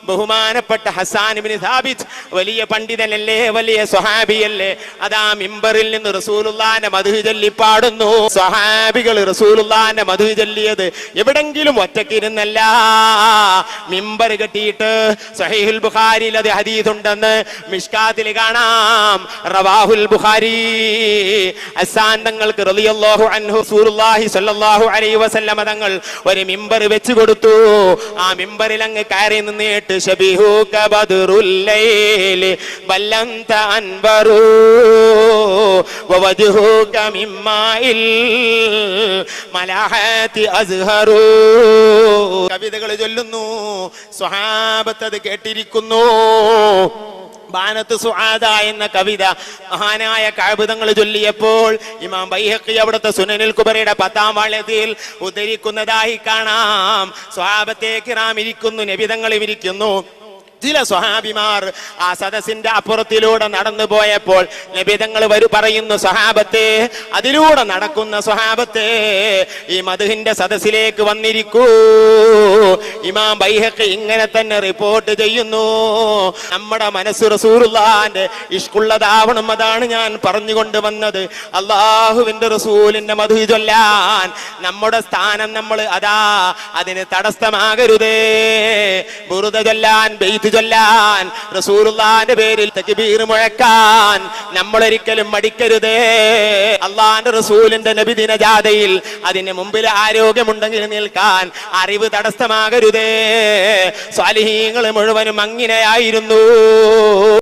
ബഹുമാനപ്പെട്ട ഹസ്സാൻ ഇബ്നു സാബിത്ത് വലിയ പണ്ഡിതനല്ലേ, വലിയ സ്വഹാബിയല്ലേ, അതാ മിമ്പറിൽ നിന്ന് റസൂലുള്ളാഹിന്റെ മദ്ഹ് ചൊല്ലി പാടുന്നു. സ്വഹാബികൾ റസൂലുള്ളാഹിന്റെ മദ്ഹ് ചൊല്ലിയത് എവിടെങ്കിലും ഒറ്റക്കിരുന്നല്ല, മിമ്പർ കെട്ടിയിട്ട്. സഹീഹുൽ ബുഖാരിയിൽ അത് ഹദീസ് ഉണ്ടെന്ന് മിഷ്കാത്തിൽ കാണാം. റവാഹുൽ ബുഖാരി. ഹസ്സാൻ തങ്ങൾക്ക് റളിയല്ലാഹു അൻഹു റസൂലുള്ളാഹി സ്വല്ലല്ലാഹു അലൈഹി വസല്ലമ തങ്ങൾ ഒരു മിമ്പർ വെച്ച് കൊടുത്തു. ആ മിമ്പറിൽ അങ്ങ് കയറി നിന്നിട്ട് ശബീഹുക ബദ്റുൽ ലൈലി ബല്ലന്ത അൻവറു വവജ്ഹുക മിമ്മാഇൽ മലാഹതി അസ്ഹറു. കവിതകൾ ചൊല്ലുന്നു. സ്വഹാബത്ത് അത് കേട്ടിരിക്കുന്നു. ബാനത്ത് സുആദ എന്ന കവിത മഹാനായ കഅബ് തങ്ങൾ ചൊല്ലിയപ്പോൾ ഇമാം ബൈഹഖി അവിടുത്തെ സുനനുൽ കുബറയുടെ 10-ാം വാള്യത്തിൽ ഉദ്ധരിക്കുന്നതായി കാണാം. സ്വഹാബത്തെ കിറാം ഇരിക്കുന്നു, നബി തങ്ങളും ഇരിക്കുന്നു. ചില സ്വഹാബിമാർ ആ സദസ്സിന്റെ അപ്പുറത്തിലൂടെ നടന്നു പോയപ്പോൾ നബി തങ്ങൾ പറയുന്നു, സ്വഹാബത്തെ, അതിലൂടെ നടക്കുന്ന സ്വഹാബത്തെ, ഈ മദ്ഹിന്റെ സദസ്സിലേക്ക് വന്നിരിക്കൂ. ഇമാം ബൈഹഖി ഇങ്ങനെ തന്നെ റിപ്പോർട്ട് ചെയ്യുന്നു. നമ്മുടെ മനസ്സ് റസൂലുള്ളാഹിന്റെ ഇഷ്കുള്ളതാവണം. അതാണ് ഞാൻ പറഞ്ഞുകൊണ്ട് വന്നത്. അള്ളാഹുവിന്റെ റസൂലിന്റെ മദ്ഹ് ചൊല്ലാൻ നമ്മുടെ സ്ഥാനം നമ്മൾ അതിന് തടസ്സമാകരുതേ. ബുറുദ ചൊല്ലാൻ, ബൈത്ത് ചൊല്ലാൻ, റസൂലുള്ളാഹിന്റെ പേരിൽ തക്ബീർ മുഴക്കാൻ നമ്മൾ ഒരിക്കലും മടിക്കരുതേ. അള്ളാഹിന്റെ റസൂലിന്റെ നബിദിന ജാഥയിൽ അതിന് മുമ്പിൽ ആരോഗ്യമുണ്ടെങ്കിൽ നിൽക്കാൻ അറിവ് തടസ്സമാകരുതേ. സ്വാലിഹീങ്ങൾ മുഴുവനും അങ്ങനെയായിരുന്നു.